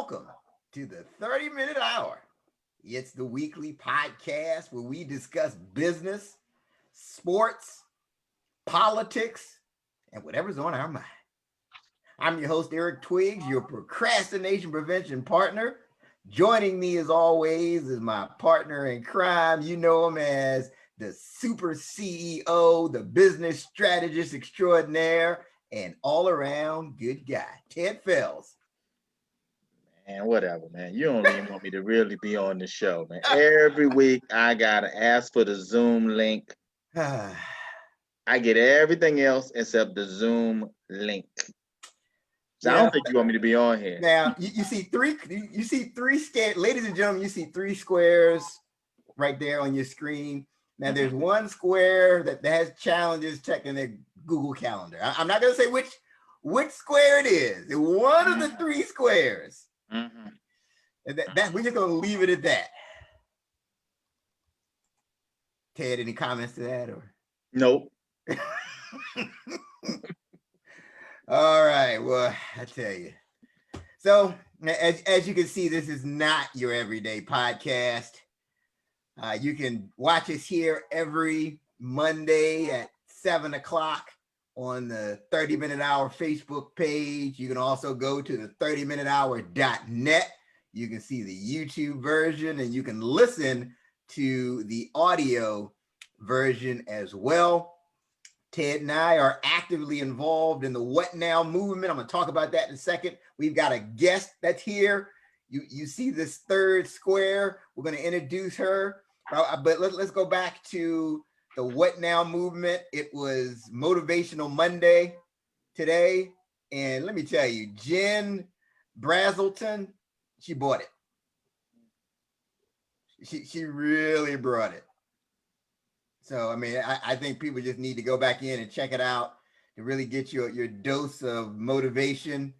welcome to the 30-minute hour. It's the weekly podcast where we discuss business, sports, politics, and whatever's on our mind. I'm your host, Eric Twiggs, your procrastination prevention partner. Joining me as always is my partner in crime. You know him as the super CEO, the business strategist extraordinaire, and all around good guy, Ted Fells. Man, whatever, man. You don't even want me to really be on the show, man. Every week I gotta ask for the Zoom link. I get everything else except the Zoom link. So I don't think you want me to be on here. Now you see three squares, ladies and gentlemen. You see three squares right there on your screen. Now there's one square that has challenges checking their Google Calendar. I'm not gonna say which square it is. It's one of the three squares. And that we're just gonna leave it at that. Ted, any comments to that or? Nope. All right. Well, I tell you. So as you can see, this is not your everyday podcast. You can watch us here every Monday at 7 o'clock on the 30-minute hour Facebook page. You can also go to the 30minutehour.net. You can see the YouTube version and you can listen to the audio version as well. Ted and I are actively involved in the What Now movement. I'm going to talk about that in a second. We've got a guest that's here. You see this third square. We're going to introduce her. But let's go back to the What Now movement. It was Motivational Monday today. And let me tell you, Jen Brazelton, she bought it. She really brought it. So, I mean, I think people just need to go back in and check it out to really get your dose of motivation.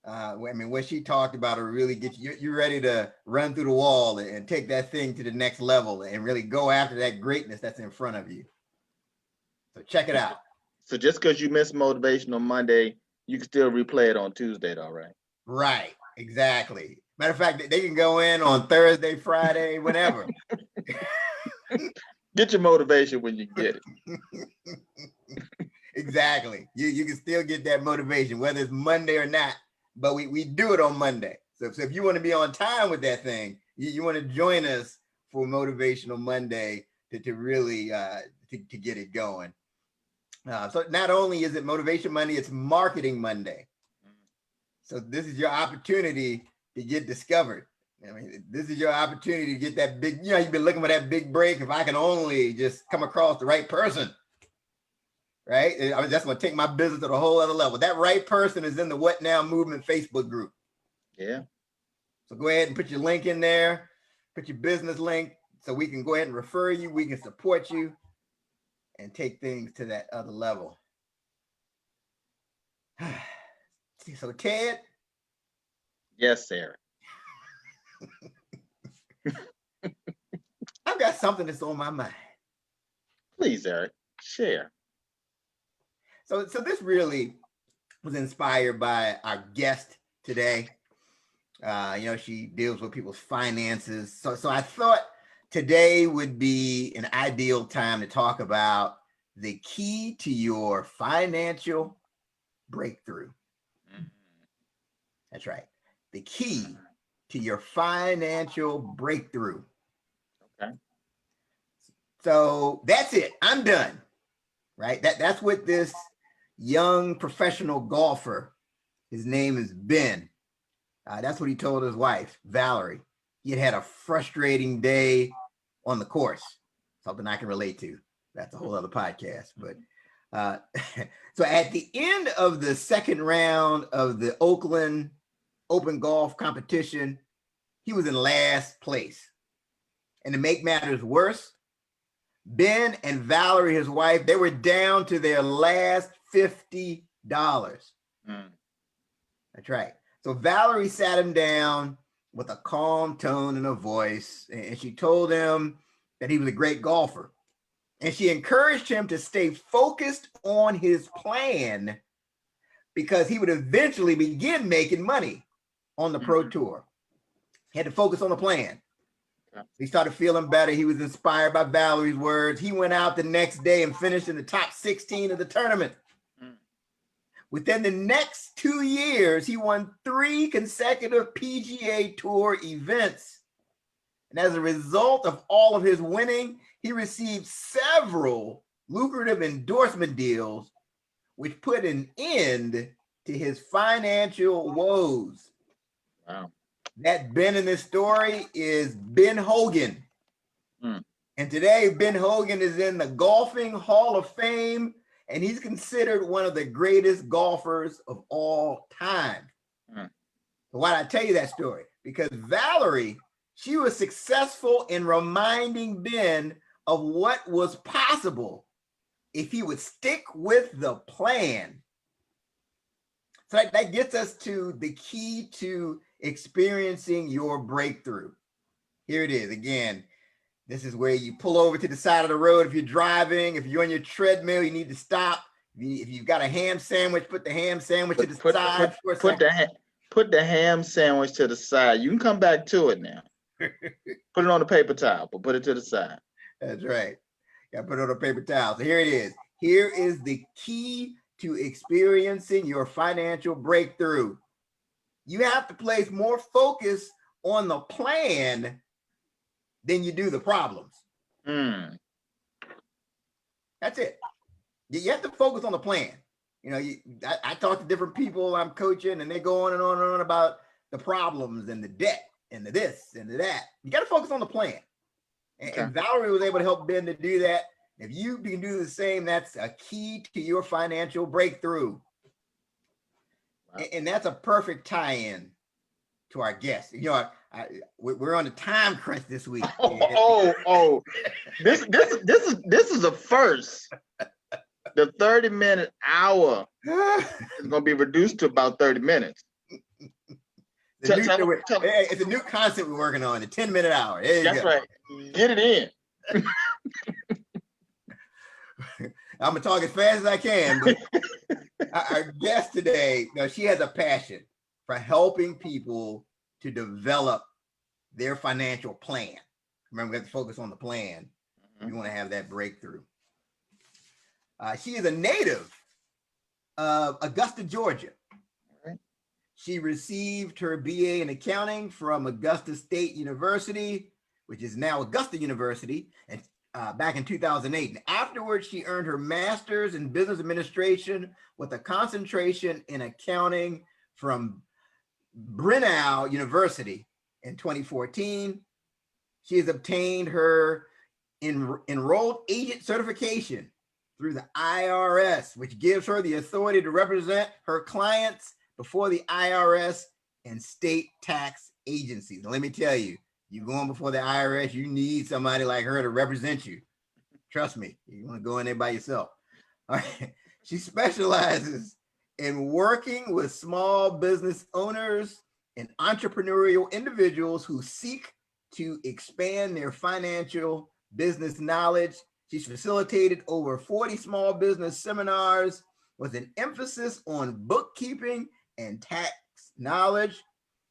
I mean, what she talked about will really get you ready to run through the wall and take that thing to the next level and really go after that greatness that's in front of you. So check it out. So just because you missed Motivational Monday, you can still replay it on Tuesday, though, right? Right, exactly. Matter of fact, they can go in on Thursday, Friday, whenever. Get your motivation when you get it. Exactly. You can still get that motivation, whether it's Monday or not, but we do it on Monday. So if you want to be on time with that thing, you want to join us for Motivational Monday to really to get it going. So not only is it Motivation Monday, it's Marketing Monday. So this is your opportunity to get discovered. I mean, this is your opportunity to get that big, you've been looking for that big break. If I can only just come across the right person, right? I mean, that's going to take my business to a whole other level. That right person is in the What Now Movement Facebook group. Yeah. So go ahead and put your link in there, put your business link so we can go ahead and refer you. We can support you and take things to that other level. So Ted. Yes, Sarah. I've got something that's on my mind. Please, Eric, share. So this really was inspired by our guest today. She deals with people's finances. So I thought today would be an ideal time to talk about the key to your financial breakthrough. That's right. The key to your financial breakthrough. Okay. So that's it. I'm done. Right. That's what this young professional golfer, his name is Ben. That's what he told his wife, Valerie. He had a Frustrating day on the course. Something I can relate to. That's a whole other podcast. But so at the end of the second round of the Oakland Open Golf competition, he was in last place. And to make matters worse, Ben and Valerie, his wife, they were down to their last $50. That's right. So Valerie sat him down with a calm tone and a voice, and she told him that he was a great golfer. And she encouraged him to stay focused on his plan because he would eventually begin making money. on the Pro Tour. He had to focus on the plan. He started feeling better. He was inspired by Valerie's words. He went out the next day and finished in the top 16 of the tournament. Within the next 2 years, he won 3 consecutive PGA Tour events. And as a result of all of his winning, he received several lucrative endorsement deals, which put an end to his financial woes. Wow. That Ben in this story is Ben Hogan. And today, Ben Hogan is in the Golfing Hall of Fame, and he's considered one of the greatest golfers of all time. Why did I tell you that story? Because Valerie, she was successful in reminding Ben of what was possible if he would stick with the plan. So that gets us to the key to experiencing your breakthrough. Here it is again. This is where you pull over to the side of the road. If you're driving, if you're on your treadmill, you need to stop. If you've got a ham sandwich, put the ham sandwich to the side. Put the ham sandwich to the side. You can come back to it now. Put it on a paper towel, but put it to the side. That's right. Got to put it on a paper towel. So here it is. Here is the key to experiencing your financial breakthrough. You have to place more focus on the plan than you do the problems. That's it. You have to focus on the plan. You know, I talk to different people I'm coaching, and they go on and on and on about the problems and the debt and the this and the that. You got to focus on the plan. And Valerie was able to help Ben to do that. If you can do the same, that's a key to your financial breakthrough. Wow. And that's a perfect tie-in to our guest. You know, we're on a time crunch this week. This is a first. The 30-minute hour is going to be reduced to about 30 minutes. It's a new concept we're working on, the 10-minute hour. That's right. Get it in. I'm going to talk as fast as I can, but our guest today, she has a passion for helping people to develop their financial plan. Remember, we have to focus on the plan. You want to have that breakthrough. She is a native of Augusta, Georgia. She received her BA in accounting from Augusta State University, which is now Augusta University, and back in 2008. And afterwards, she earned her master's in business administration with a concentration in accounting from Brunel University in 2014. She has obtained her enrolled agent certification through the IRS, which gives her the authority to represent her clients before the IRS and state tax agencies. Now, let me tell you, you're going before the IRS, you need somebody like her to represent you. Trust me, you want to go in there by yourself. All right. She specializes in working with small business owners and entrepreneurial individuals who seek to expand their financial business knowledge. She's facilitated over 40 small business seminars with an emphasis on bookkeeping and tax knowledge.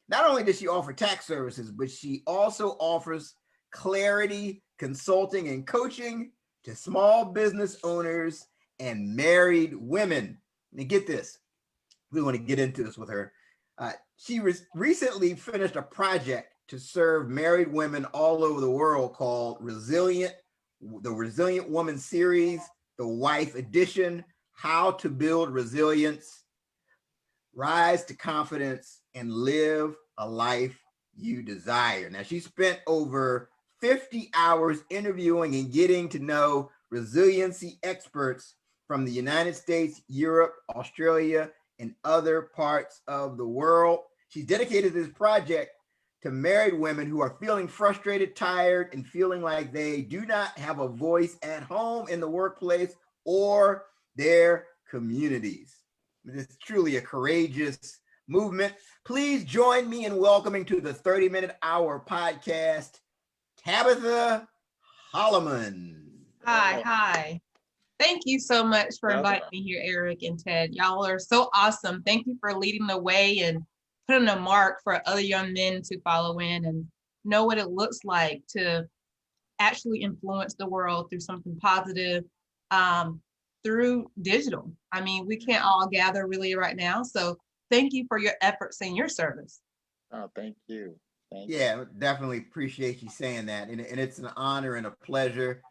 Not only does she offer tax services, but she also offers clarity, consulting, and coaching to small business owners and married women. Now get this, we want to get into this with her. She recently finished a project to serve married women all over the world called the Resilient Woman Series, the Wife Edition, How to Build Resilience, Rise to Confidence, and Live a Life You Desire. Now, she spent over 50 hours interviewing and getting to know resiliency experts from the United States, Europe, Australia, and other parts of the world. She's dedicated this project to married women who are feeling frustrated, tired, and feeling like they do not have a voice at home, in the workplace, or their communities. It's truly a courageous movement. Please join me in welcoming to the 30-minute hour podcast, Tabitha Hollimon. Hi. Thank you so much for inviting me here, Eric and Ted. Y'all are so awesome. Thank you for leading the way and putting a mark for other young men to follow in and know what it looks like to actually influence the world through something positive, through digital. I mean, we can't all gather really right now. So thank you for your efforts and your service. Oh, thank you. Yeah, definitely appreciate you saying that. And it's an honor and a pleasure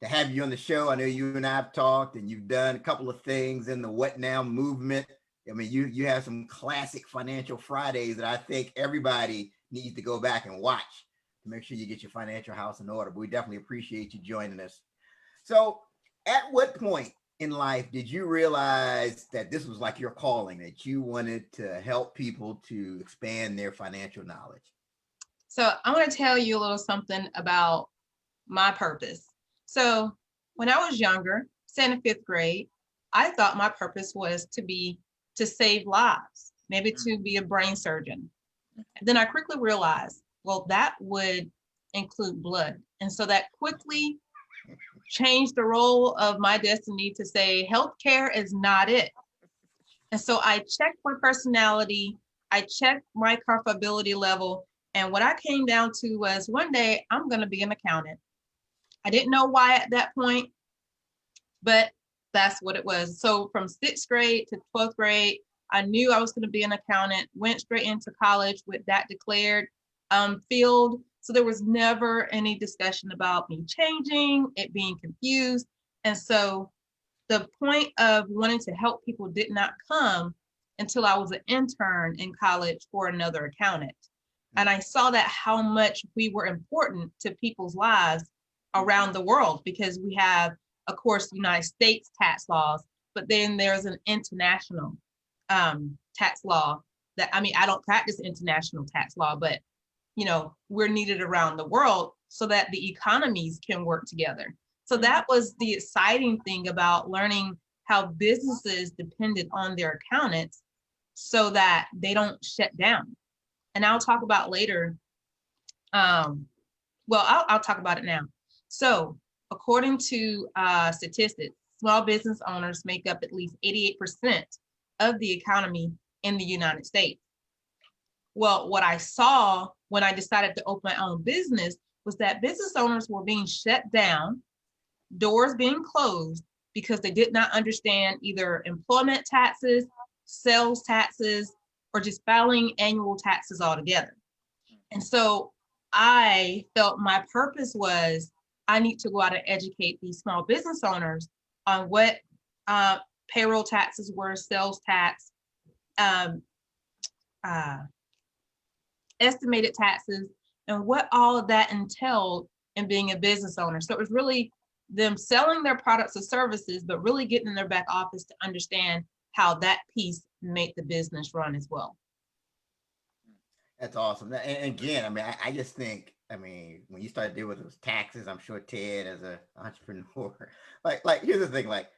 to have you on the show. I know you and I have talked and you've done a couple of things in the What Now movement. I mean, you have some classic Financial Fridays that I think everybody needs to go back and watch to make sure you get your financial house in order. But we definitely appreciate you joining us. So at what point in life did you realize that this was like your calling, that you wanted to help people to expand their financial knowledge? So I want to tell you a little something about my purpose. So when I was younger, say in the 5th grade, I thought my purpose was to save lives, maybe to be a brain surgeon. And then I quickly realized, well, that would include blood. And so that quickly changed the role of my destiny to say healthcare is not it. And so I checked my personality, I checked my comfortability level. And what I came down to was one day I'm going to be an accountant. I didn't know why at that point, but that's what it was. So from 6th grade to 12th grade, I knew I was going to be an accountant, went straight into college with that declared field. So there was never any discussion about me changing, it being confused. And so the point of wanting to help people did not come until I was an intern in college for another accountant. And I saw that how much we were important to people's lives around the world, because we have, of course, United States tax laws, but then there's an international tax law that, I mean, I don't practice international tax law, but, you know, we're needed around the world so that the economies can work together. So that was the exciting thing about learning how businesses depended on their accountants so that they don't shut down. And I'll talk about later. I'll talk about it now. So according to statistics, small business owners make up at least 88% of the economy in the United States. Well, what I saw when I decided to open my own business was that business owners were being shut down, doors being closed because they did not understand either employment taxes, sales taxes, or just filing annual taxes altogether. And so I felt my purpose was I need to go out and educate these small business owners on what payroll taxes were, sales tax, estimated taxes, and what all of that entailed in being a business owner. So it was really them selling their products or services, but really getting in their back office to understand how that piece made the business run as well. That's awesome. And again, I mean, I just think, I mean, when you start dealing with those taxes, I'm sure Ted, as an entrepreneur, like here's the thing, like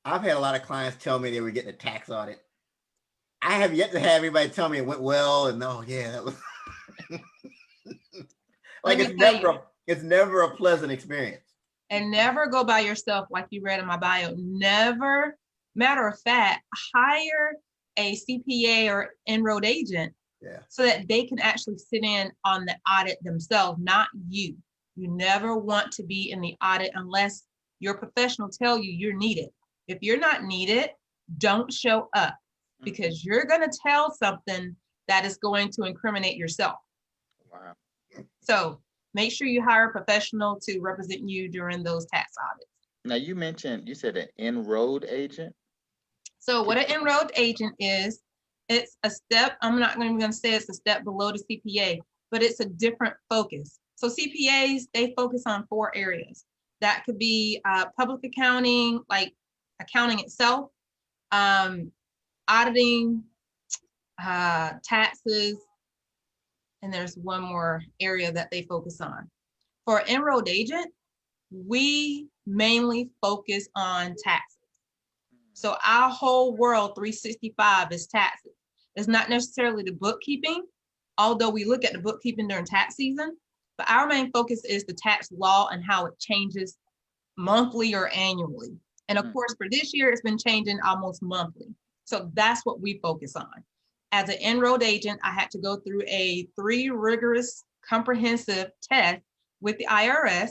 I've had a lot of clients tell me they were getting a tax audit. I have yet to have anybody tell me it went well, and oh yeah, that was like it's never a pleasant experience. And never go by yourself, like you read in my bio. Never, matter of fact, hire a CPA or enrolled agent. Yeah. So that they can actually sit in on the audit themselves, not you. You never want to be in the audit unless your professional tell you you're needed. If you're not needed, don't show up, because you're going to tell something that is going to incriminate yourself. Wow. So make sure you hire a professional to represent you during those tax audits. Now you said an enrolled agent? So what an enrolled agent is, it's a step, I'm not going to say it's a step below the CPA, but it's a different focus. So CPAs, they focus on 4 areas. That could be public accounting, like accounting itself, auditing, taxes, and there's one more area that they focus on. For an enrolled agent, we mainly focus on taxes. So our whole world 365 is taxes. It's not necessarily the bookkeeping, although we look at the bookkeeping during tax season, but our main focus is the tax law and how it changes monthly or annually. And of course, for this year, it's been changing almost monthly. So that's what we focus on. As an enrolled agent, I had to go through a 3 rigorous comprehensive test with the IRS,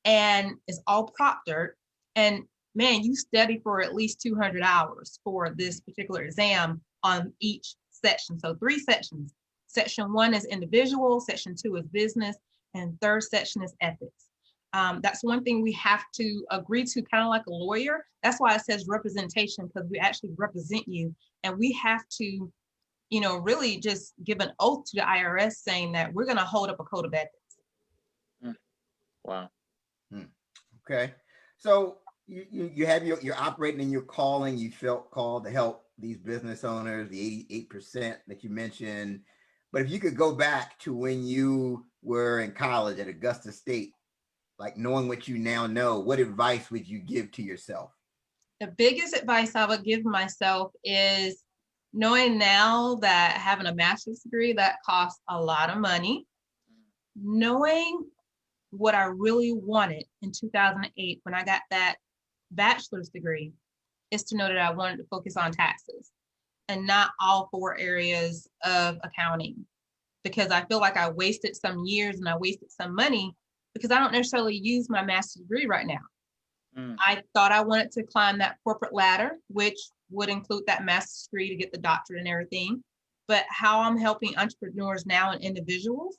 and it's all proctored. And man, you study for at least 200 hours for this particular exam on each section. So 3 sections. Section 1 is individual, section 2 is business, and third section is ethics. That's one thing we have to agree to, kind of like a lawyer. That's why it says representation, because we actually represent you, and we have to, really just give an oath to the IRS saying that we're going to hold up a code of ethics. Wow. Okay. So you have you're operating in your calling. You felt called to help these business owners, the 88% that you mentioned. But if you could go back to when you were in college at Augusta State, like knowing what you now know, what advice would you give to yourself? The biggest advice I would give myself is knowing now that having a master's degree, that costs a lot of money, knowing what I really wanted in 2008 when I got that bachelor's degree is to know that I wanted to focus on taxes and not all 4 areas of accounting, because I feel like I wasted some years and I wasted some money because I don't necessarily use my master's degree right now. I thought I wanted to climb that corporate ladder, which would include that master's degree to get the doctorate and everything. But how I'm helping entrepreneurs now and individuals,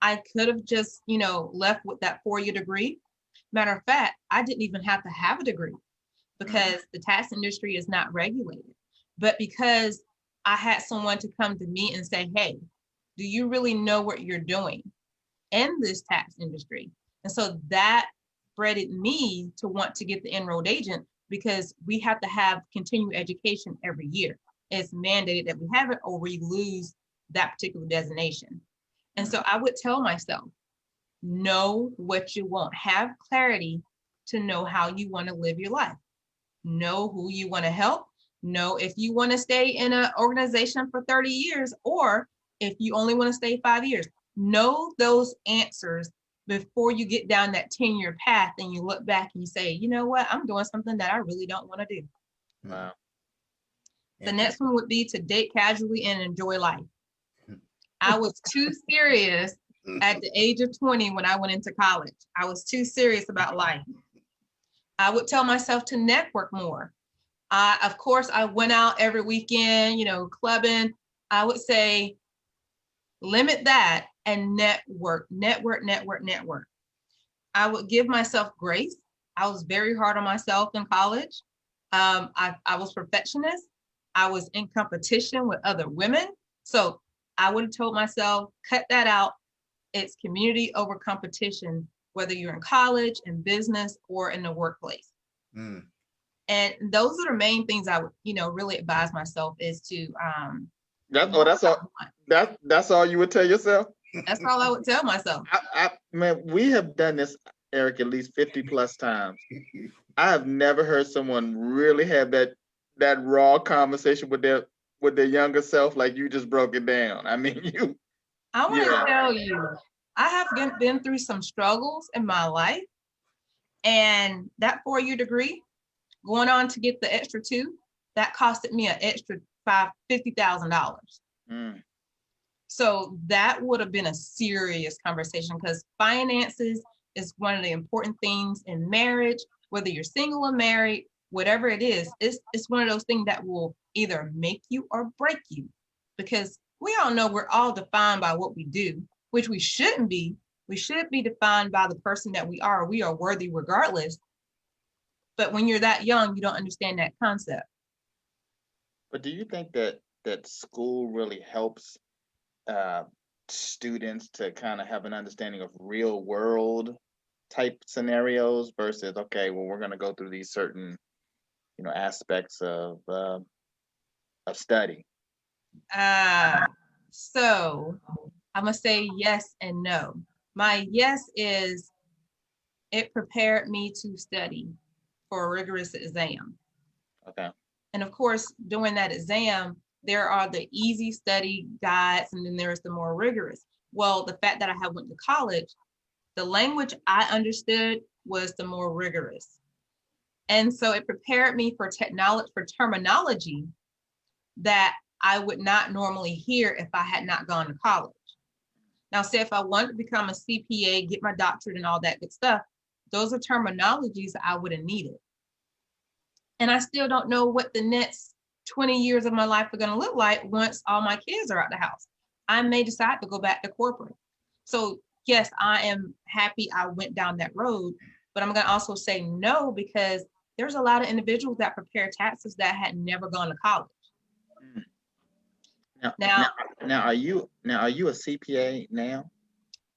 I could have just, left with that 4-year degree. Matter of fact, I didn't even have to have a degree because the tax industry is not regulated. But because I had someone to come to me and say, hey, do you really know what you're doing in this tax industry? And so that bred me to want to get the enrolled agent, because we have to have continuing education every year. It's mandated that we have it or we lose that particular designation. And so I would tell myself, know what you want, have clarity to know how you want to live your life, know who you want to help, know if you want to stay in an organization for 30 years or if you only want to stay 5 years. Know those answers before you get down that 10-year path and you look back and you say, you know what, I'm doing something that I really don't want to do. Wow. The next one would be to date casually and enjoy life. I was too serious at the age of 20 when I went into college. I was too serious about life. I would tell myself to network more. Of course, I went out every weekend, clubbing. I would say limit that and network. I would give myself grace. I was very hard on myself in college. I was perfectionist. I was in competition with other women. So I would have told myself, cut that out. It's community over competition, whether you're in college, in business, or in the workplace. And those are the main things I would, really advise myself is to. That's all you would tell yourself? That's all I would tell myself. Man, we have done this, Eric, at least 50 plus times. I have never heard someone really have that raw conversation with their younger self like you just broke it down. I mean, I want to tell you, I have been through some struggles in my life, and that 4-year degree, going on to get the extra 2, that costed me an extra $50,000. So that would have been a serious conversation, because finances is one of the important things in marriage, whether you're single or married, whatever it is, it's one of those things that will either make you or break you, because we all know we're all defined by what we do, which we shouldn't be. We should be defined by the person that we are. We are worthy regardless. But when you're that young, you don't understand that concept. But do you think that school really helps students to kind of have an understanding of real world type scenarios versus, okay, well, we're going to go through these certain, aspects of study? So I'm going to say yes and no. My yes is it prepared me to study for a rigorous exam. Okay. And of course, during that exam, there are the easy study guides, and then there's the more rigorous. Well, the fact that I had went to college, the language I understood was the more rigorous. And so it prepared me for terminology that I would not normally hear if I had not gone to college. Now, say if I wanted to become a CPA, get my doctorate and all that good stuff, those are terminologies I would have needed. And I still don't know what the next 20 years of my life are going to look like once all my kids are out the house. I may decide to go back to corporate. So yes, I am happy I went down that road, but I'm going to also say no, because there's a lot of individuals that prepare taxes that had never gone to college. Now, are you a CPA now?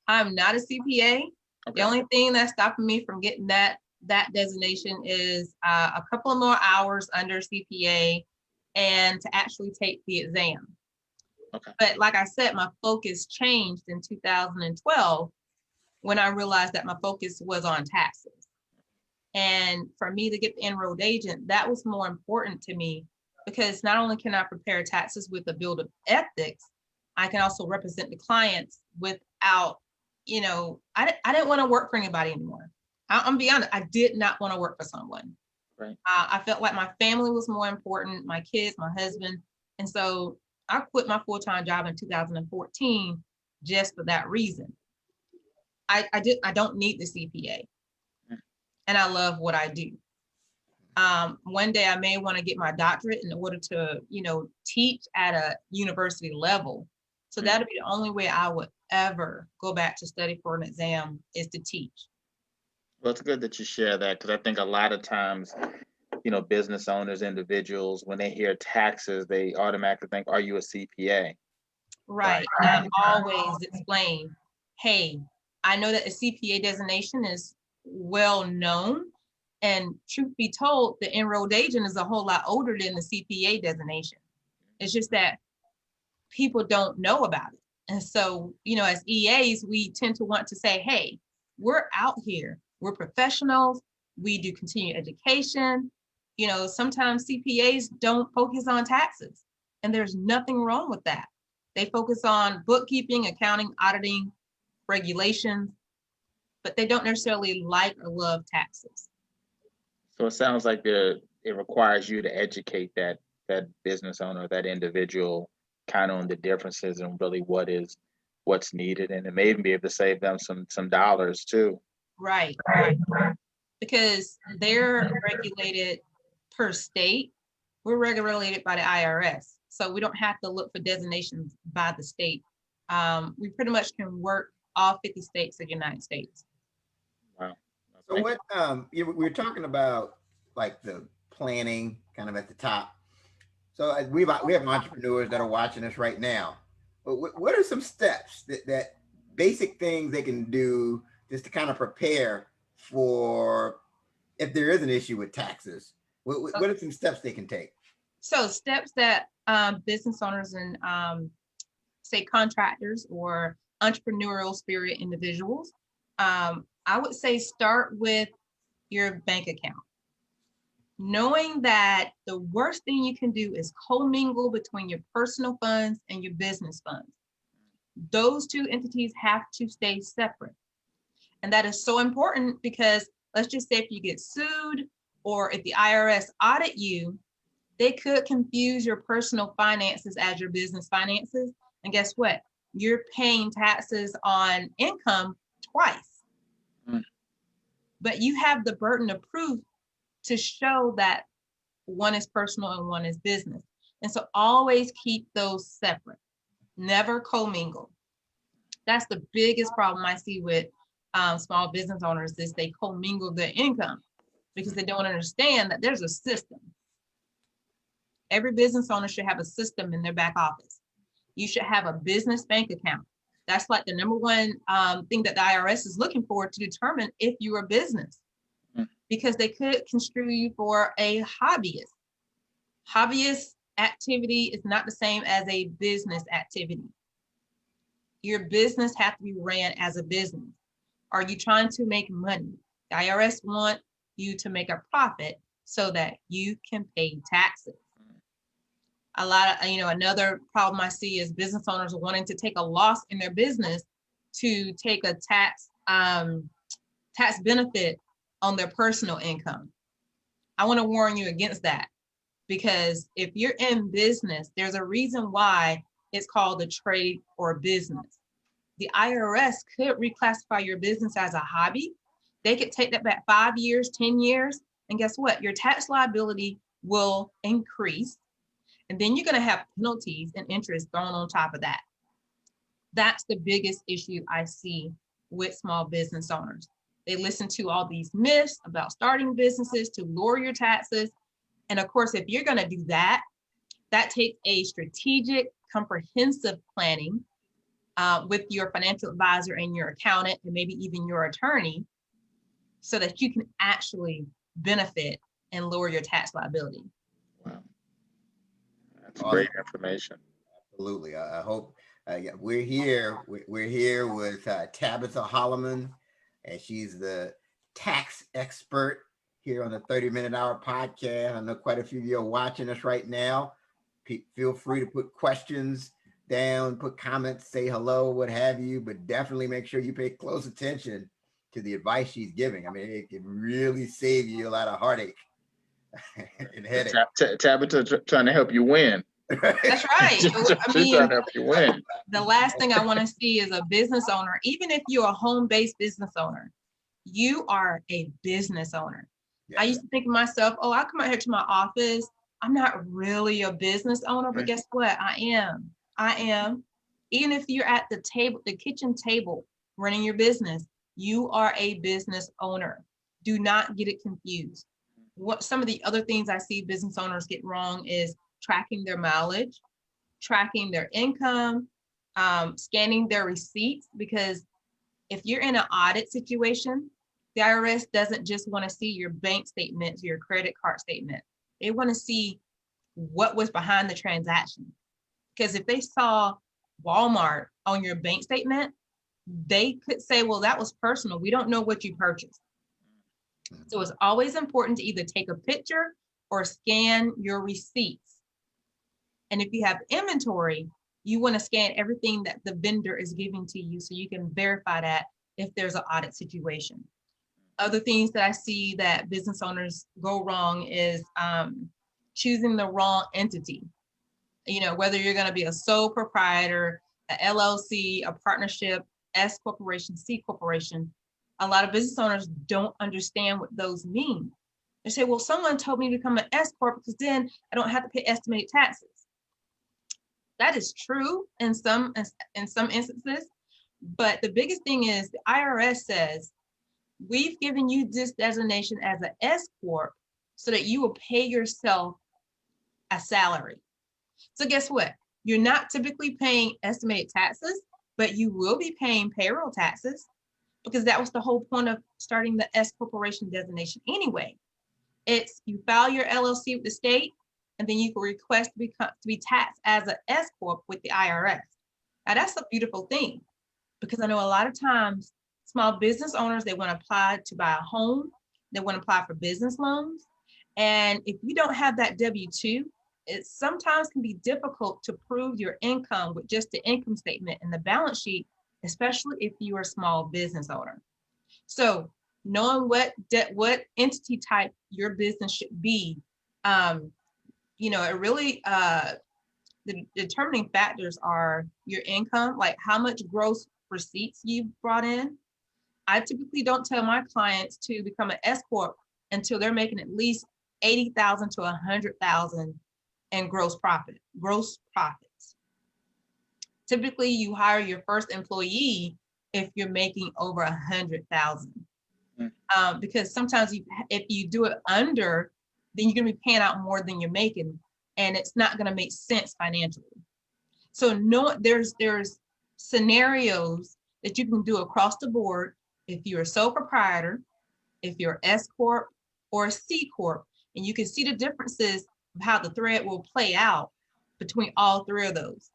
I'm not a CPA. Okay. The only thing that's stopping me from getting that designation is a couple of more hours under CPA and to actually take the exam. Okay. But like I said, my focus changed in 2012 when I realized that my focus was on taxes. And for me to get the enrolled agent, that was more important to me, because not only can I prepare taxes with a build of ethics, I can also represent the clients without, I didn't want to work for anybody anymore. I'm be honest, I did not want to work for someone. Right. I felt like my family was more important, my kids, my husband. And so I quit my full-time job in 2014 just for that reason. I don't need the CPA. And I love what I do. One day I may want to get my doctorate in order to, teach at a university level. So that'll be the only way I would ever go back to study for an exam, is to teach. Well, it's good that you share that, because I think a lot of times, business owners, individuals, when they hear taxes, they automatically think, are you a CPA? Right. And I always explain, hey, I know that the CPA designation is well known. And truth be told, the enrolled agent is a whole lot older than the CPA designation. It's just that people don't know about it. And so, as EAs, we tend to want to say, hey, we're out here. We're professionals. We do continuing education. Sometimes CPAs don't focus on taxes, and there's nothing wrong with that. They focus on bookkeeping, accounting, auditing, regulations, but they don't necessarily like or love taxes. So it sounds like it requires you to educate that business owner, that individual, kind of on the differences and really what's needed, and it may even be able to save them some dollars too. Right. Because they're regulated per state. We're regulated by the IRS. So we don't have to look for designations by the state. We pretty much can work all 50 states of the United States. Wow. So what, we're talking about like the planning kind of at the top. So we have entrepreneurs that are watching us right now. But what are some steps that basic things they can do just to kind of prepare for if there is an issue with taxes? What are some steps they can take? So steps that business owners and say contractors or entrepreneurial spirit individuals, I would say start with your bank account. Knowing that the worst thing you can do is commingle between your personal funds and your business funds. Those two entities have to stay separate. And that is so important because let's just say if you get sued or if the IRS audit you, they could confuse your personal finances as your business finances. And guess what? You're paying taxes on income twice. But you have the burden of proof to show that one is personal and one is business. And so always keep those separate. Never commingle. That's the biggest problem I see with small business owners is they commingle their income because they don't understand that there's a system. Every business owner should have a system in their back office. You should have a business bank account. That's like the number one thing that the IRS is looking for to determine if you're a business, because they could construe you for a hobbyist. Hobbyist activity is not the same as a business activity. Your business has to be ran as a business. Are you trying to make money? The IRS want you to make a profit so that you can pay taxes. A lot of, another problem I see is business owners wanting to take a loss in their business to take a tax benefit on their personal income. I want to warn you against that. Because if you're in business, there's a reason why it's called a trade or business. The IRS could reclassify your business as a hobby. They could take that back 5 years, 10 years, and guess what? Your tax liability will increase. And then you're going to have penalties and interest thrown on top of that. That's the biggest issue I see with small business owners. They listen to all these myths about starting businesses to lower your taxes. And of course, if you're going to do that, that takes a strategic, comprehensive planning with your financial advisor and your accountant, and maybe even your attorney, so that you can actually benefit and lower your tax liability. Wow. That's great information. Absolutely. I hope yeah, we're here. We're here with Tabitha Hollimon, and she's the tax expert here on the 30-Minute Hour podcast. I know quite a few of you are watching us right now. Feel free to put questions down, put comments, say hello, what have you, but definitely make sure you pay close attention to the advice she's giving. I mean, it can really save you a lot of heartache and headache. Tabitha trying to help you win. That's right. She's trying to help you win. The last thing I want to see is a business owner, even if you're a home-based business owner, you are a business owner. Yeah. I used to think of myself, oh, I come out here to my office. I'm not really a business owner, but guess what? I am. Even if you're at the table, the kitchen table, running your business, you are a business owner. Do not get it confused. What some of the other things I see business owners get wrong is tracking their mileage, tracking their income, scanning their receipts, because if you're in an audit situation, the IRS doesn't just want to see your bank statements, your credit card statement. They want to see what was behind the transaction. Because if they saw Walmart on your bank statement, they could say, well, that was personal. We don't know what you purchased. So it's always important to either take a picture or scan your receipts. And if you have inventory, you want to scan everything that the vendor is giving to you so you can verify that if there's an audit situation. Other things that I see that business owners go wrong is choosing the wrong entity. You know, whether you're going to be a sole proprietor, a LLC, a partnership, S corporation, C corporation. A lot of business owners don't understand what those mean. They say, well, someone told me to become an S corp because then I don't have to pay estimated taxes. That is true in some instances, but the biggest thing is the IRS says, we've given you this designation as an S corp so that you will pay yourself a salary. So guess what? You're not typically paying estimated taxes, but you will be paying payroll taxes, because that was the whole point of starting the S corporation designation anyway. It's you file your LLC with the state, and then you can request to be taxed as an S corp with the IRS. Now that's a beautiful thing, because I know a lot of times small business owners, they want to apply to buy a home, they want to apply for business loans, and if you don't have that W-2, it sometimes can be difficult to prove your income with just the income statement and the balance sheet, especially if you're a small business owner. So knowing what entity type your business should be, it really, the determining factors are your income, like how much gross receipts you brought in. I typically don't tell my clients to become an S corp until they're making at least $80,000 to $100,000 in gross profits. Typically, you hire your first employee if you're making over $100,000, because sometimes if you do it under, then you're gonna be paying out more than you're making, and it's not gonna make sense financially. So there's scenarios that you can do across the board if you're a sole proprietor, if you're S corp or a C corp, and you can see the differences of how the thread will play out between all three of those.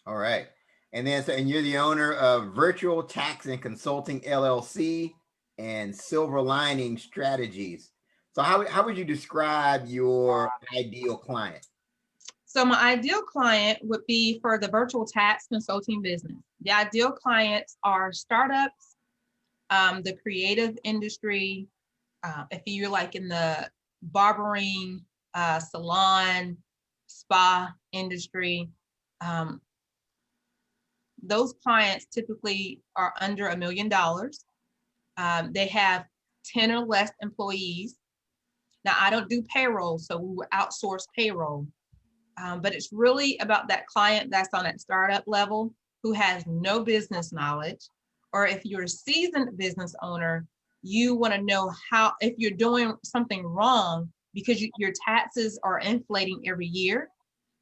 All right. And you're the owner of Virtual Tax and Consulting LLC and Silver Lining Strategies. So how would you describe your ideal client? So my ideal client would be for the virtual tax consulting business. The ideal clients are startups, the creative industry. If you're like in the barbering, salon, spa industry. Those clients typically are under $1 million. They have 10 or less employees. Now, I don't do payroll, so we will outsource payroll. But it's really about that client that's on that startup level who has no business knowledge, or if you're a seasoned business owner, you want to know how, if you're doing something wrong because your taxes are inflating every year,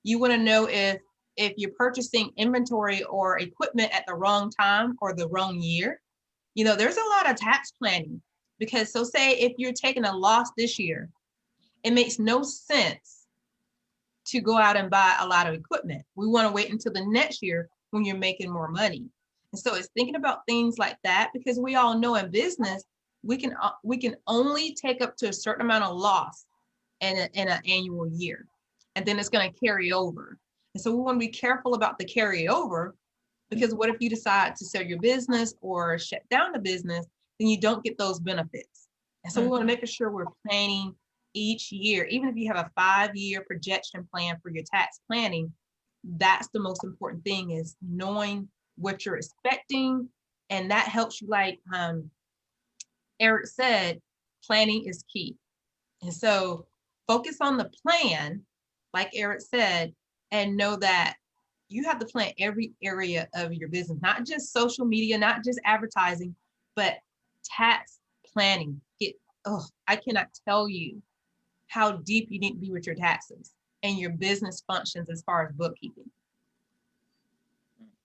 you want to know if you're purchasing inventory or equipment at the wrong time or the wrong year. You know, there's a lot of tax planning, because so say if you're taking a loss this year, it makes no sense to go out and buy a lot of equipment. We want to wait until the next year when you're making more money. And so it's thinking about things like that, because we all know in business, we can only take up to a certain amount of loss in an annual year, and then it's going to carry over. And so we want to be careful about the carryover, because what if you decide to sell your business or shut down the business, then you don't get those benefits. And so we want to make sure we're planning each year. Even if you have a 5-year projection plan for your tax planning, that's the most important thing, is knowing what you're expecting. And that helps you, like Eric said, planning is key. And so focus on the plan, like Eric said, and know that you have to plan every area of your business, not just social media, not just advertising, but tax planning. I cannot tell you how deep you need to be with your taxes and your business functions as far as bookkeeping.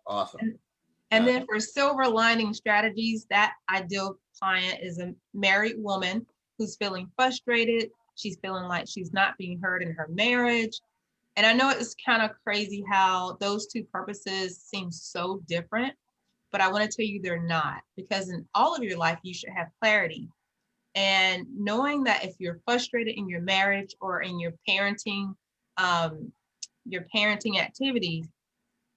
Awesome. And then for silver lining strategies, that ideal client is a married woman who's feeling frustrated. She's feeling like she's not being heard in her marriage. And I know it's kind of crazy how those two purposes seem so different, but I want to tell you they're not, because in all of your life, you should have clarity. And knowing that if you're frustrated in your marriage or in your parenting activities,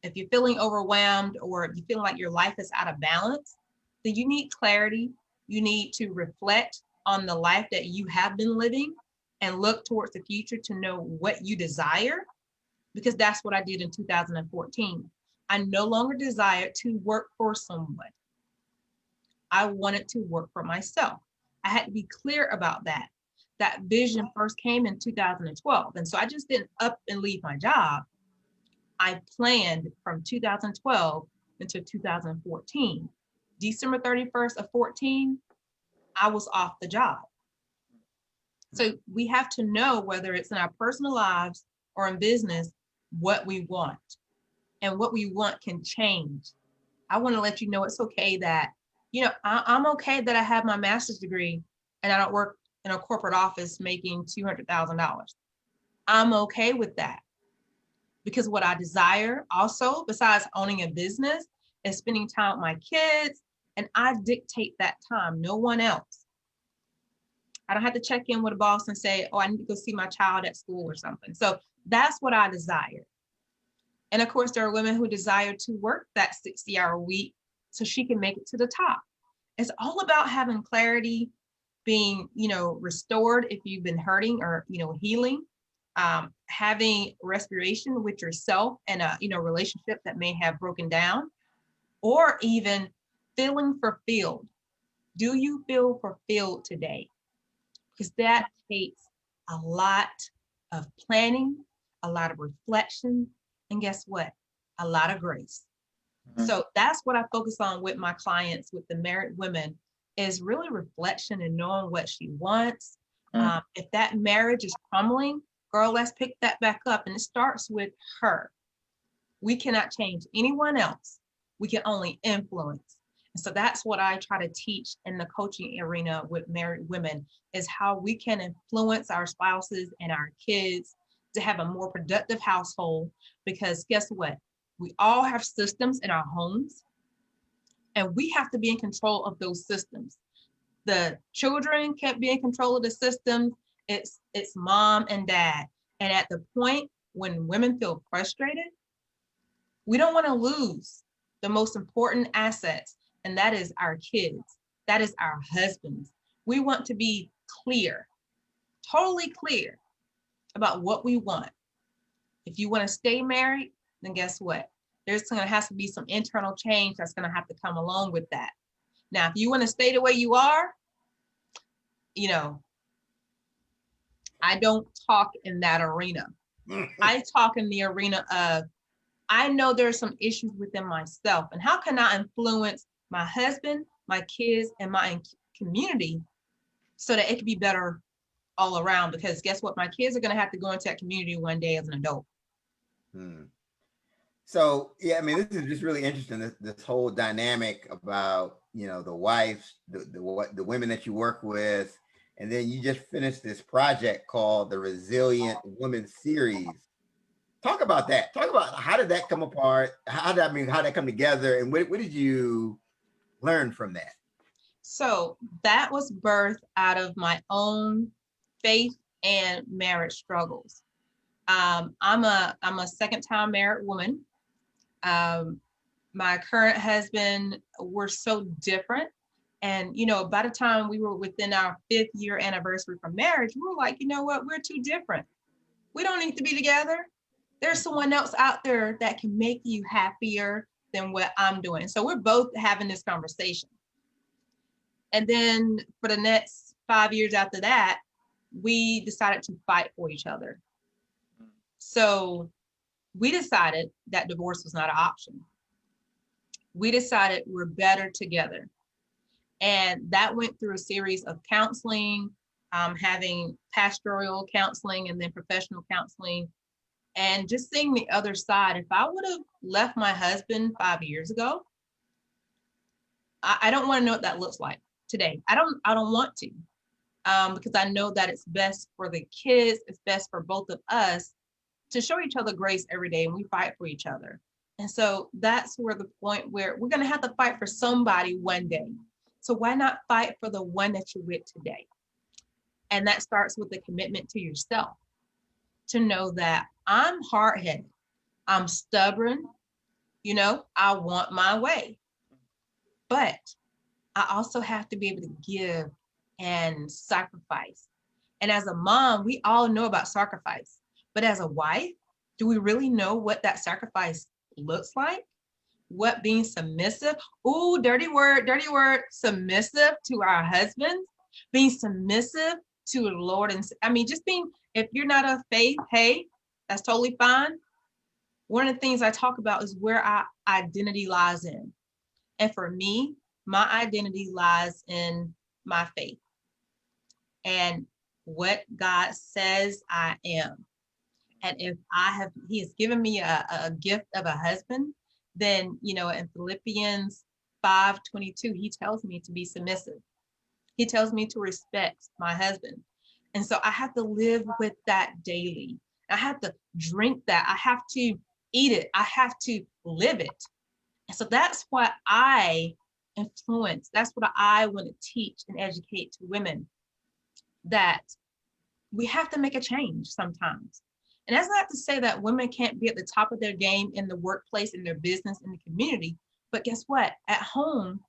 if you're feeling overwhelmed or if you feel like your life is out of balance, then you need clarity. You need to reflect on the life that you have been living and look towards the future to know what you desire, because that's what I did in 2014. I no longer desired to work for someone. I wanted to work for myself. I had to be clear about that. That vision first came in 2012. And so I just didn't up and leave my job. I planned from 2012 until 2014. December 31st of 14, I was off the job. So we have to know, whether it's in our personal lives or in business, what we want. And what we want can change. I want to let you know it's okay that, I'm okay that I have my master's degree and I don't work in a corporate office making $200,000. I'm okay with that, because what I desire also, besides owning a business, is spending time with my kids, and I dictate that time, no one else. I don't have to check in with a boss and say, I need to go see my child at school or something. So that's what I desire. And of course, there are women who desire to work that 60-hour week so she can make it to the top. It's all about having clarity, being, restored if you've been hurting, or, healing, having respiration with yourself and a, relationship that may have broken down, or even feeling fulfilled. Do you feel fulfilled today? Because that takes a lot of planning, a lot of reflection, and guess what? A lot of grace. Mm-hmm. So that's what I focus on with my clients, with the married women, is really reflection and knowing what she wants. Mm-hmm. If that marriage is crumbling, girl, let's pick that back up. And it starts with her. We cannot change anyone else. We can only influence. And so that's what I try to teach in the coaching arena with married women, is how we can influence our spouses and our kids to have a more productive household. Because guess what? We all have systems in our homes, and we have to be in control of those systems. The children can't be in control of the system. It's mom and dad. And at the point when women feel frustrated, we don't want to lose the most important assets, and that is our kids. That is our husbands. We want to be clear. totally clear about what we want. If you want to stay married, then guess what? There's going to have to be some internal change that's going to have to come along with that. Now, if you want to stay the way you are, you know, I don't talk in that arena. I talk in the arena of, I know there's some issues within myself, and how can I influence my husband, my kids, and my community so that it can be better all around? Because guess what? My kids are going to have to go into that community one day as an adult. So, yeah, I mean, this is just really interesting. This whole dynamic about, you know, the wives, the women that you work with, and then you just finished this project called the Resilient Woman Series. Talk about that. Talk about how did that come apart? How did that come together? And what did you learn from that? So that was birthed out of my own faith and marriage struggles. I'm a second-time married woman. My current husband, we're so different. And, you know, by the time we were within our 5th year anniversary from marriage, we were like, you know what, we're too different. We don't need to be together. There's someone else out there that can make you happier than what I'm doing. So we're both having this conversation. And then for the next 5 years after that, we decided to fight for each other. So we decided that divorce was not an option. We decided we're better together. And that went through a series of counseling, having pastoral counseling and then professional counseling, and just seeing the other side. If I would have left my husband 5 years ago, I don't want to know what that looks like today. I don't want to, because I know that it's best for the kids. It's best for both of us to show each other grace every day, and we fight for each other. And so that's where the point where we're going to have to fight for somebody one day. So why not fight for the one that you're with today? And that starts with the commitment to yourself, to know that I'm hard-headed, I'm stubborn, you know, I want my way. But I also have to be able to give and sacrifice. And as a mom, we all know about sacrifice. But as a wife, do we really know what that sacrifice looks like? What being submissive, ooh, dirty word, submissive to our husbands, being submissive to the Lord. And I mean, just being, if you're not of faith, hey, that's totally fine. One of the things I talk about is where our identity lies in. And for me, my identity lies in my faith and what God says I am. And if he has given me a gift of a husband, then, you know, in Philippians 5:22, he tells me to be submissive. He tells me to respect my husband. And so I have to live with that daily. I have to drink that. I have to eat it. I have to live it. And so that's what I influence. That's what I want to teach and educate to women, that we have to make a change sometimes. And that's not to say that women can't be at the top of their game in the workplace, in their business, in the community. But guess what? At home,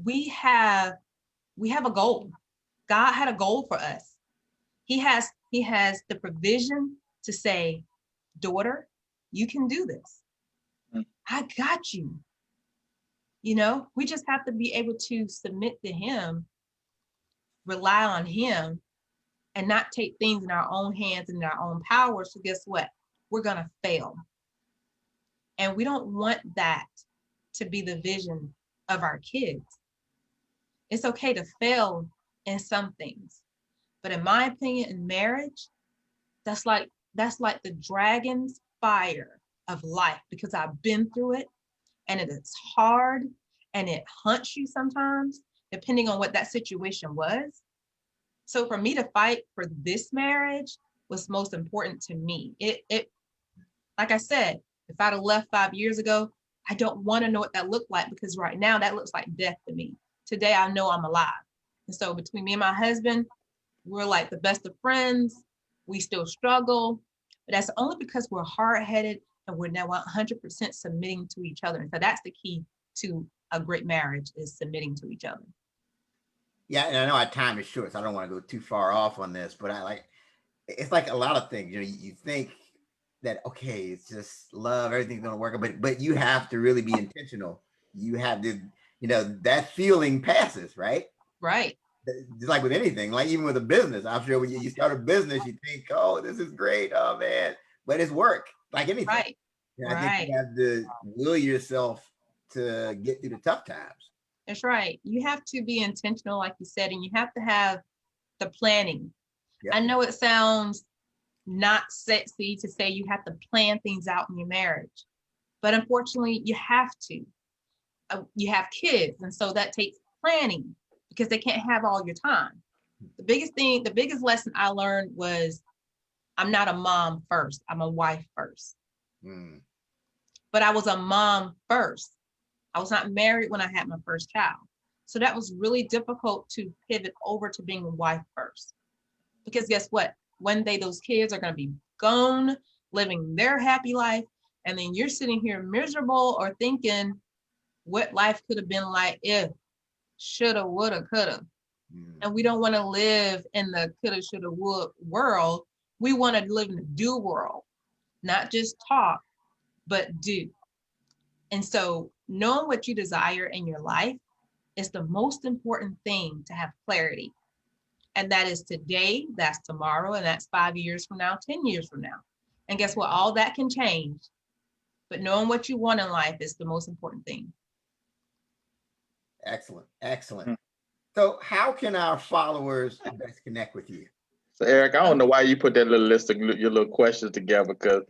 we have a goal. God had a goal for us. He has the provision to say, daughter, you can do this. I got you. You know, we just have to be able to submit to him, rely on him, and not take things in our own hands and in our own power. So guess what? We're going to fail. And we don't want that to be the vision of our kids. It's okay to fail in some things. But in my opinion, in marriage, that's like the dragon's fire of life, because I've been through it, and it is hard and it hunts you sometimes, depending on what that situation was. So for me to fight for this marriage was most important to me. It like I said, if I'd have left 5 years ago, I don't want to know what that looked like, because right now that looks like death to me. Today I know I'm alive. And so between me and my husband, we're like the best of friends. We still struggle, but that's only because we're hard-headed and we're now 100% submitting to each other. And so that's the key to a great marriage, is submitting to each other. Yeah, and I know our time is short, so I don't want to go too far off on this, but it's like a lot of things. You think that okay, it's just love, everything's gonna work, but you have to really be intentional. You have to, that feeling passes, right? Right. Just like with anything, like even with a business. I'm sure when you start a business, you think, oh, this is great, oh man, but it's work, like anything. Right. I think you Right. have to will yourself to get through the tough times. That's right. You have to be intentional, like you said, and you have to have the planning. I Yep. know it sounds not sexy to say you have to plan things out in your marriage, but unfortunately, you have to. You have kids, and so that takes planning because they can't have all your time. The biggest lesson I learned was I'm not a mom first, I'm a wife first. Mm. But I was a mom first. I was not married when I had my first child. So that was really difficult to pivot over to being a wife first. Because guess what? One day those kids are going to be gone, living their happy life. And then you're sitting here miserable or thinking what life could have been like if, shoulda, woulda, coulda. Mm. And we don't want to live in the coulda, shoulda, woulda world. We want to live in the do world, not just talk, but do. And so knowing what you desire in your life is the most important thing to have clarity. And that is today, that's tomorrow, and that's 5 years from now, 10 years from now. And guess what? All that can change. But knowing what you want in life is the most important thing. Excellent. Excellent. Hmm. So how can our followers best connect with you? So Eric, I don't know why you put that little list of your little questions together, because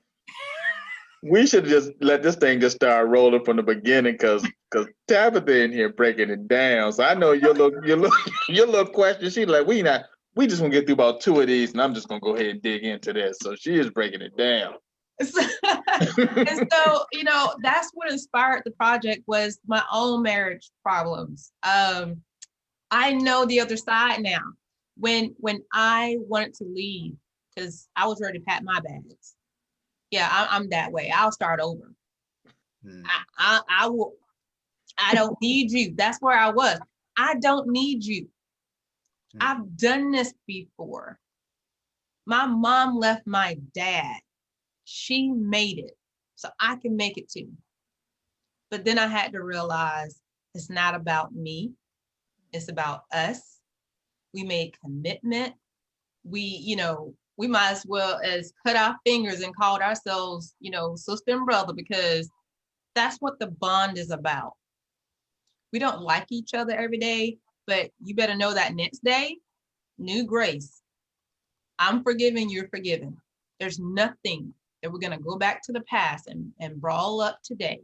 we should just let this thing just start rolling from the beginning, because Tabitha in here breaking it down. So I know your little question. She's like, we just gonna get through about 2 of these, and I'm just gonna go ahead and dig into this. So she is breaking it down. And so, that's what inspired the project was my own marriage problems. I know the other side now. When I wanted to leave, because I was ready to pack my bags. Yeah, I'm that way. I'll start over. Hmm. I will. I don't need you. That's where I was. I don't need you. Hmm. I've done this before. My mom left my dad. She made it, so I can make it too. But then I had to realize it's not about me. It's about us. We made commitment. We might as well as cut our fingers and called ourselves, sister and brother, because that's what the bond is about. We don't like each other every day, but you better know that next day, new grace. I'm forgiven, you're forgiven. There's nothing that we're going to go back to the past and brawl up today,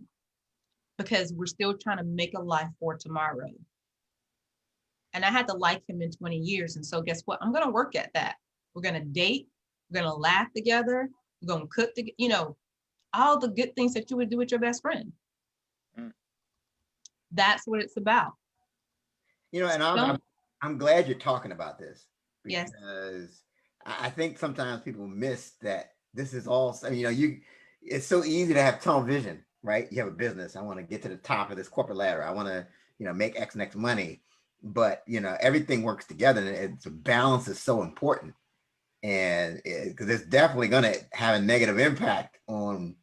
because we're still trying to make a life for tomorrow. And I had to like him in 20 years. And so guess what? I'm going to work at that. We're going to date. We're going to laugh together. We're going to cook together, all the good things that you would do with your best friend. Mm. That's what it's about. And I'm glad you're talking about this, Yes. because I think sometimes people miss that this is all, it's so easy to have tunnel vision, right? You have a business. I want to get to the top of this corporate ladder. I want to, make X next money, but everything works together, and it's a balance is so important. And because it's definitely going to have a negative impact on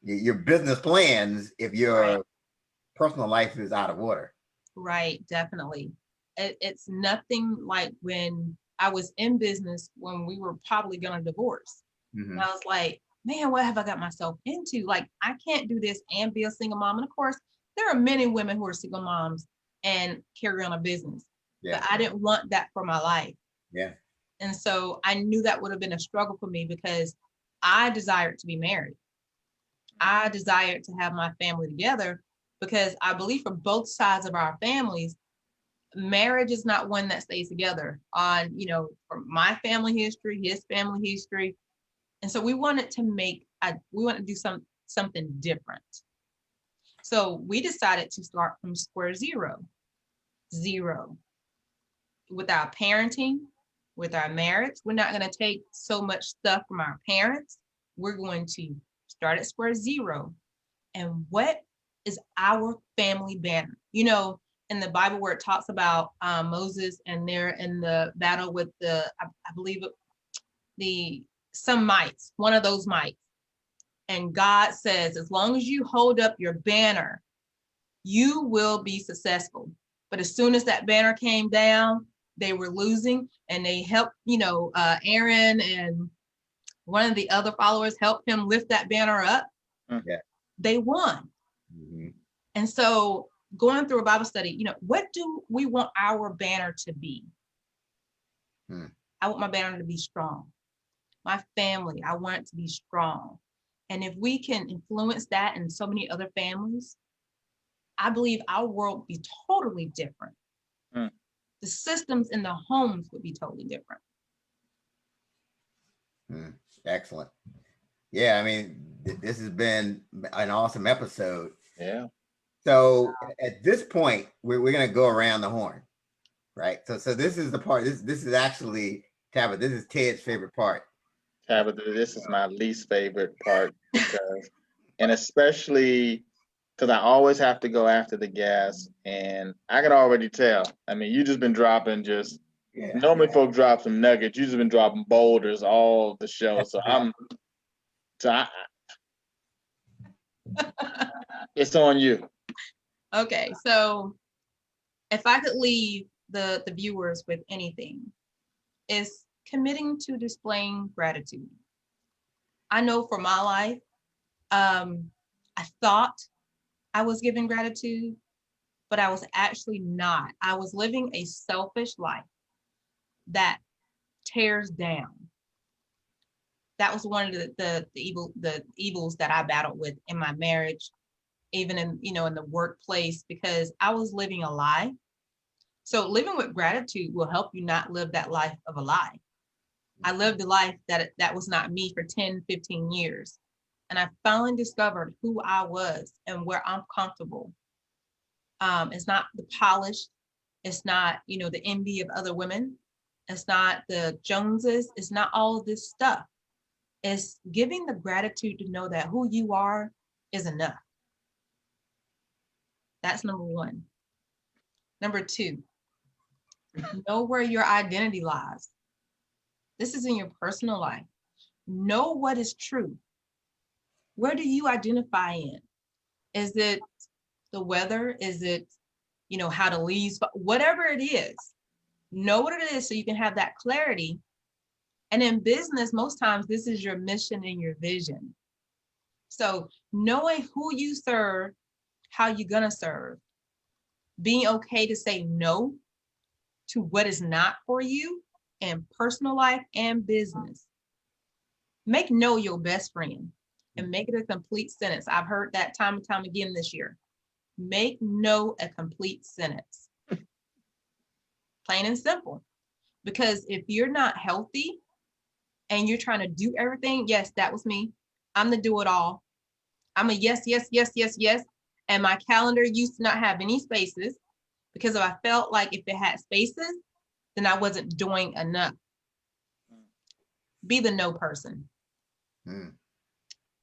your business plans if your personal life is out of order. Right, definitely. It's nothing like when I was in business when we were probably going to divorce. Mm-hmm. And I was like, man, what have I got myself into? Like, I can't do this and be a single mom. And of course, there are many women who are single moms and carry on a business. Yeah. But I didn't want that for my life. Yeah. And so I knew that would have been a struggle for me, because I desired to be married. I desired to have my family together, because I believe for both sides of our families, marriage is not one that stays together on, from my family history, his family history. And so we wanted to do something different. So we decided to start from square zero with our parenting, with our marriage. We're not going to take so much stuff from our parents. We're going to start at square zero. And what is our family banner? in the Bible where it talks about Moses and they're in the battle with I believe some mites, one of those mites. And God says, as long as you hold up your banner, you will be successful. But as soon as that banner came down, they were losing, and they helped, Aaron and one of the other followers helped him lift that banner up. Yeah. They won. Mm-hmm. And so going through a Bible study, what do we want our banner to be? I want my banner to be strong. My family, I want it to be strong. And if we can influence that in so many other families, I believe our world would be totally different. The systems in the homes would be totally different. Excellent. Yeah, I mean, this has been an awesome episode. Yeah. So at this point, we're going to go around the horn, right? So this is the part. This is actually Tabitha. This is Ted's favorite part. Tabitha, this is my least favorite part and especially because I always have to go after the gas, and I can already tell. I mean, you just been dropping normally folk drop some nuggets. You just been dropping boulders all the show. So it's on you. Okay, so if I could leave the viewers with anything, it's committing to displaying gratitude. I know for my life, I thought I was giving gratitude, but I was actually not. I was living a selfish life that tears down. That was one of the evils that I battled with in my marriage, even in the workplace, because I was living a lie. So living with gratitude will help you not live that life of a lie. I lived a life that was not me for 10, 15 years. And I finally discovered who I was and where I'm comfortable. It's not the polish. It's not, the envy of other women. It's not the Joneses. It's not all of this stuff. It's giving the gratitude to know that who you are is enough. That's number one. Number two, know where your identity lies. This is in your personal life. Know what is true. Where do you identify in? Is it the weather? Is it, how to leave? Whatever it is, know what it is so you can have that clarity. And in business, most times this is your mission and your vision. So knowing who you serve, how you're gonna serve, being okay to say no to what is not for you in personal life and business. Make no your best friend and make it a complete sentence. I've heard that time and time again this year. Make no a complete sentence. Plain and simple. Because if you're not healthy and you're trying to do everything, yes, that was me. I'm the do-it-all. I'm a yes, yes, yes, yes, yes. And my calendar used to not have any spaces because if I felt like if it had spaces, then I wasn't doing enough. Be the no person.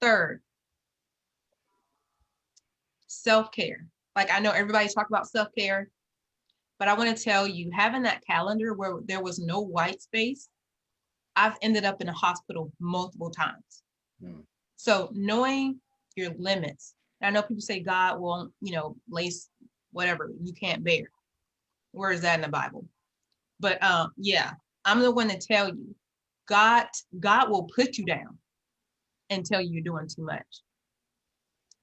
Third, self-care. Like I know everybody's talking about self-care, but I want to tell you, having that calendar where there was no white space, I've ended up in a hospital multiple times. So knowing your limits. I know people say God won't, lace whatever you can't bear. Where is that in the Bible? But yeah, I'm the one to tell you, God will put you down and tell you you're doing too much.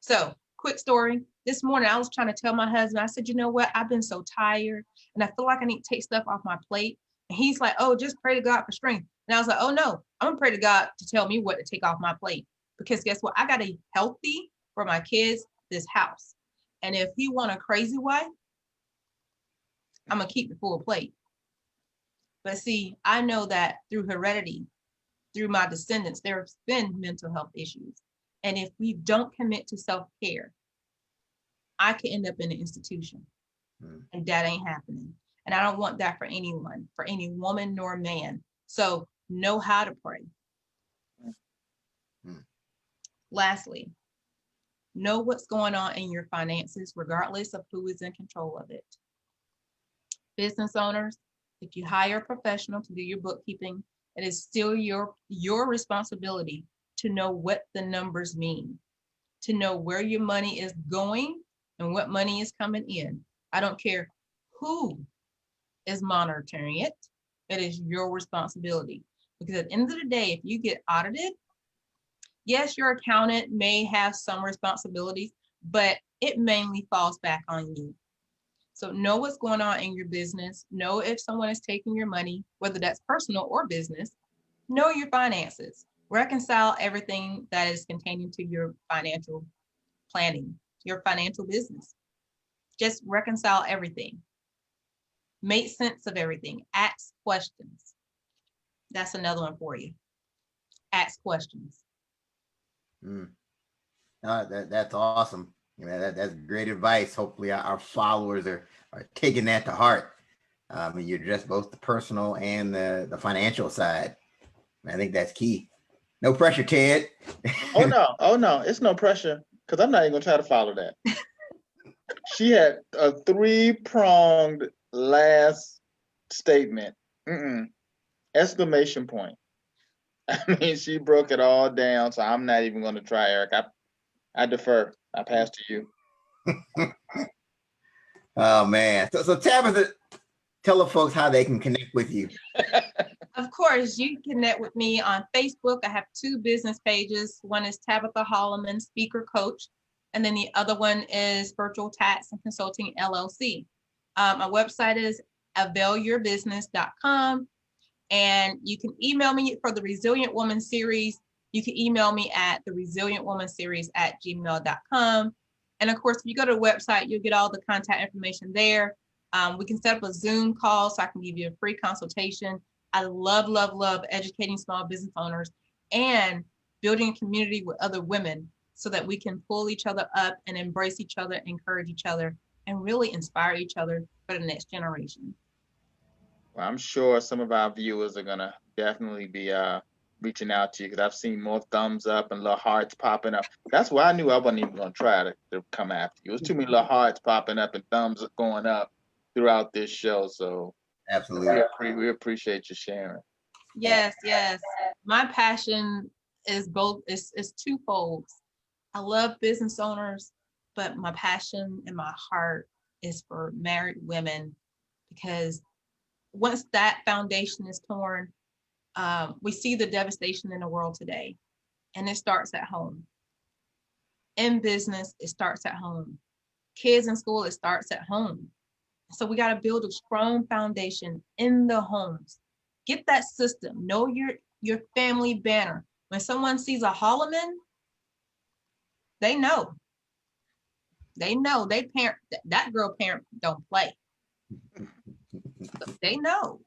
So quick story. This morning, I was trying to tell my husband, I said, you know what? I've been so tired and I feel like I need to take stuff off my plate. And he's like, oh, just pray to God for strength. And I was like, oh no, I'm gonna pray to God to tell me what to take off my plate. Because guess what? I got a healthy for my kids, this house. And if he want a crazy wife, I'm gonna keep the full plate. But see, I know that through heredity, through my descendants, there have been mental health issues. And if we don't commit to self-care, I could end up in an institution. And that ain't happening. And I don't want that for anyone, for any woman nor man. So know how to pray. Lastly, know what's going on in your finances, regardless of who is in control of it. Business owners, if you hire a professional to do your bookkeeping, it is still your responsibility to know what the numbers mean, to know where your money is going and what money is coming in. I don't care who is monitoring it. It is your responsibility. Because at the end of the day, if you get audited, yes, your accountant may have some responsibilities, but it mainly falls back on you. So know what's going on in your business. Know if someone is taking your money, whether that's personal or business. Know your finances. Reconcile everything that is contained into your financial planning, your financial business. Just reconcile everything. Make sense of everything. Ask questions. That's another one for you. Ask questions. That's awesome. That's great advice. Hopefully our followers are taking that to heart. You address both the personal and the financial side. I think that's key. No pressure, Ted. Oh no, it's no pressure because I'm not even gonna try to follow that. She had a 3-pronged last statement. Exclamation point. I mean, she broke it all down, so I'm not even gonna try, Eric. I defer. I pass to you. Oh man. So Tabitha, tell the folks how they can connect with you. Of course, you can connect with me on Facebook. I have 2 business pages. One is Tabitha Hollimon, Speaker Coach, and then the other one is Virtual Tax and Consulting LLC. My website is availyourbusiness.com, and you can email me for the Resilient Woman series. You can email me at theresilientwomanseries@gmail.com. And of course, if you go to the website, you'll get all the contact information there. We can set up a Zoom call so I can give you a free consultation. I love educating small business owners and building a community with other women so that we can pull each other up and embrace each other, encourage each other, and really inspire each other for the next generation. Well, I'm sure some of our viewers are gonna definitely be reaching out to you because I've seen more thumbs up and little hearts popping up. That's why I knew I wasn't even gonna try to come after you. It was too many little hearts popping up and thumbs going up throughout this show. So absolutely, we appreciate you sharing. Yes. My passion is both. It's twofold. I love business owners, but my passion and my heart is for married women, because once that foundation is torn, we see the devastation in the world today, and it starts at home. In business, it starts at home. Kids in school, it starts at home. So we got to build a strong foundation in the homes. Get that system. Know your family banner. When someone sees a Holliman, they know. They know they parent, that girl parent don't play. They know.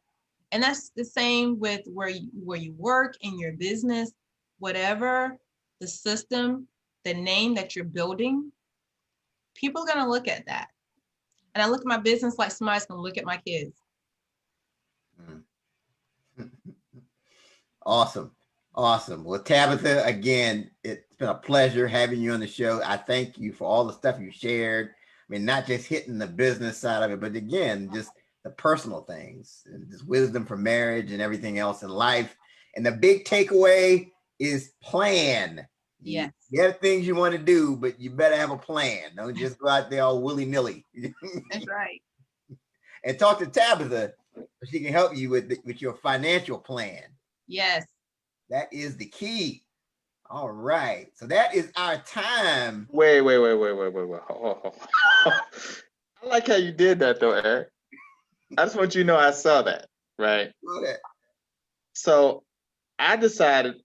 And that's the same with where you work, in your business, whatever the system, the name that you're building, people are going to look at that. And I look at my business like somebody's going to look at my kids. Awesome. Well, Tabitha, again, it's been a pleasure having you on the show. I thank you for all the stuff you shared. I mean, not just hitting the business side of it, but again, just the personal things, and just wisdom for marriage and everything else in life. And the big takeaway is plan. Yes. You have things you want to do, but you better have a plan. Don't just go out there all willy-nilly. That's right. And talk to Tabitha so she can help you with your financial plan. Yes. That is the key. All right. So that is our time. Wait. Oh. I like how you did that though, Eric. I just want you to know I saw that, right? Okay. So I decided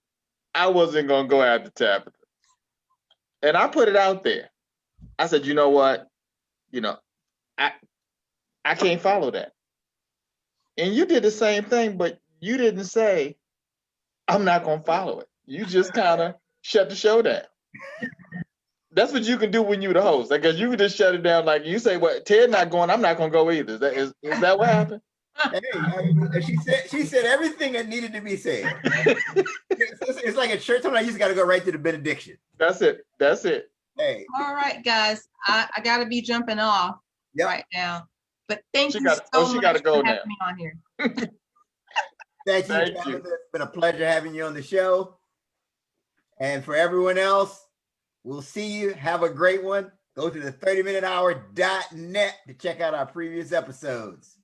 I wasn't going to go after Tabitha. And I put it out there. I said, you know what? I can't follow that. And you did the same thing, but you didn't say, I'm not going to follow it. You just kind of shut the show down. That's what you can do when you're the host. Because you can just shut it down. Like you say, well, Ted not going, I'm not going to go either. Is that what happened? Hey, she said everything that needed to be said. It's like a church. Sometimes you just got to go right to the benediction. That's it. Hey. All right, guys. I got to be jumping off right now. But thank She you got- so she much gotta go for having now. me on here. Thank you, Thank Tabitha. you. It's been a pleasure having you on the show. And for everyone else, we'll see you. Have a great one. Go to the 30minutehour.net to check out our previous episodes.